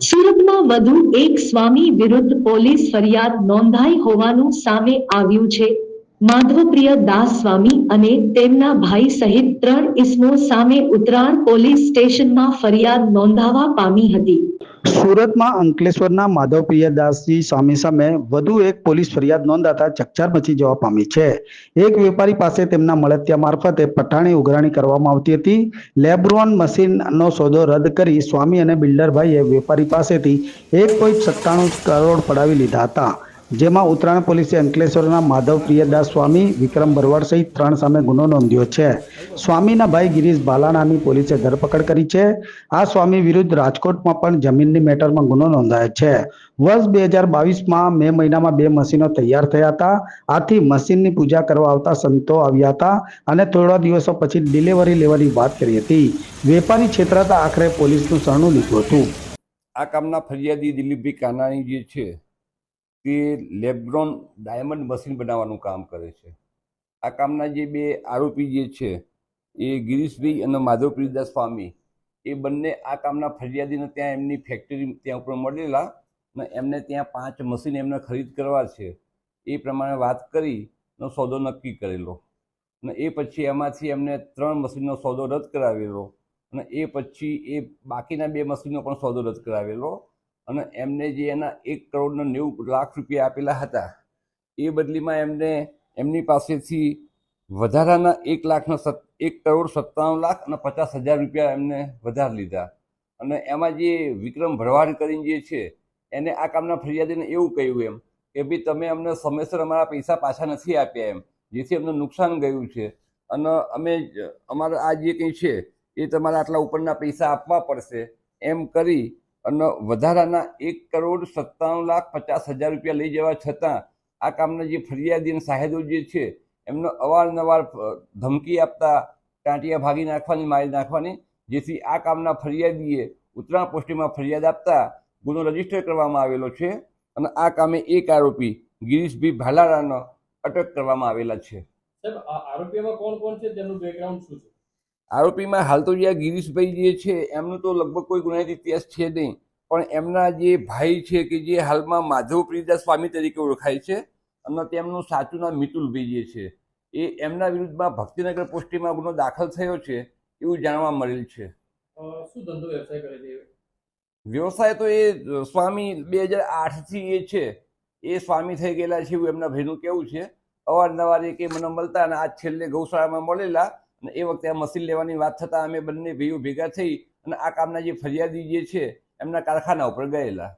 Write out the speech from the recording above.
સુરતમાં વધુ એક સ્વામી વિરુદ્ધ પોલીસ ફરિયાદ નોંધાઈ હોવાનું સામે આવ્યું છે. માધવપ્રિય દાસ સ્વામી અને તેમના ભાઈ સહિત 3 ઇસમો સામે ઉત્તરાણ પોલીસ સ્ટેશનમાં ફરિયાદ નોંધાવા પામી હતી. સુરતમાં અંકલેશ્વરના માધવપ્રિયદાસજી સ્વામી સામે વધુ એક પોલીસ ફરિયાદ નોંધાતા ચકચાર મચી જવા પામી છે. એક વેપારી પાસે તેમના મળતિયા મારફતે પઠાણી ઉઘરાણી કરવામાં આવતી હતી. લેબ્રોન મશીનનો સોદો રદ કરી સ્વામી અને બિલ્ડરભાઈએ વેપારી પાસેથી 1.97 કરોડ પડાવી લીધા હતા. જેમાં ઉત્તરાયણ પોલીસે અંકલેશ્વરના માધવપ્રિયદાસ સ્વામી, વિક્રમ ભરવાડ સહિત 3 સામે ગુનો નોંધ્યો છે. સ્વામીના ભાઈ ગિરીશ ભાલાણાની પોલીસે ધરપકડ કરી છે. આ સ્વામી વિરુદ્ધ રાજકોટમાં પણ જમીનની મેટરમાં ગુનો નોંધાયો છે. વર્ષ 2022માં મે મહિનામાં 2 મશીનો તૈયાર થયા હતા. આથી મશીનની પૂજા કરવા આવતા સંતો આવ્યા હતા અને થોડા દિવસો પછી ડિલિવરી લેવાની વાત કરી હતી. વેપારી છેતરાતા આખરે પોલીસનું શરણું લીધું હતું. આ કામના ફરિયાદી દિલીપભાઈ કાનાણી જે છે તે લેબ્રોન ડાયમંડ મશીન બનાવવાનું કામ કરે છે. આ કામના જે 2 આરોપી જે છે એ ગિરીશભાઈ અને માધવપ્રિયદાસ સ્વામી, એ બંને આ કામના ફરિયાદીને ત્યાં એમની ફેક્ટરી ત્યાં ઉપર મળેલા અને એમને ત્યાં 5 મશીન એમને ખરીદ કરવા છે એ પ્રમાણે વાત કરીને સોદો નક્કી કરેલો અને એ પછી એમાંથી એમને 3 મશીનનો સોદો રદ કરાવેલો અને એ પછી એ બાકીના 2 મશીનનો પણ સોદો રદ કરાવેલો અને એમને જે એના 1,90,00,000 રૂપિયા આપેલા હતા એ બદલીમાં એમને એમની પાસેથી વધારાના 1,97,50,000 રૂપિયા એમને વધારે લીધા. અને એમાં જે વિક્રમ ભરવાડ કરીને જે છે એને આ કામના ફરિયાદીને એવું કહ્યું એમ કે ભાઈ તમે અમને સમયસર અમારા પૈસા પાછા નથી આપ્યા એમ, જેથી અમને નુકસાન ગયું છે અને અમે અમારા આ જે કંઈ છે એ તમારા આટલા ઉપરના પૈસા આપવા પડશે એમ કરી અને વધારાના 1,97,50,000 રૂપિયા લઈ જવા છતાં આ કામના જે ફરિયાદી અને સાહેદો જે છે એમને અવારનવાર ધમકી આપતા, ટાંટિયા ભાગી નાખવાની, મારી નાખવાની, જેથી આ કામના ફરિયાદીએ ઉત્તરાયણ પોસ્ટીમાં ફરિયાદ આપતા ગુનો રજીસ્ટર કરવામાં આવેલો છે અને આ કામે એક આરોપી ગિરીશભાઈ ભાલારાનો અટક કરવામાં આવેલા છે. આરોપીમાં કોણ કોણ છે, તેમનું બેકગ્રાઉન્ડ શું છે? આરોપીમાં હાલ તો જે ગિરીશભાઈ જે છે એમનું તો લગભગ કોઈ ગુનાહિત ઇતિહાસ છે નહીં, પણ એમના જે ભાઈ છે કે જે હાલમાં માધવપ્રિયદાસ સ્વામી તરીકે ઓળખાય છે અને તેમનું સાચું નામ મિતુલભાઈ જે છે એ એમના વિરુદ્ધમાં ભક્તિનગર પોસ્ટીમાં ગુનો દાખલ થયો છે એવું જાણવા મળેલ છે. શું ધંધો વ્યવસાય કરે છે? વ્યવસાય તો એ સ્વામી 2008થી એ છે એ સ્વામી થઈ ગયેલા છે એવું એમના ભાઈનું કેવું છે. અવારનવાર એ મને મળતા અને આજ છેલ્લે ગૌશાળામાં મળેલા અને એ વખતે આ મશીન લેવાની વાત થતાં અમે બંને ભાઈઓ ભેગા થઈ અને આ કામના જે ફરિયાદી જે છે એમના કારખાના ઉપર ગયેલા.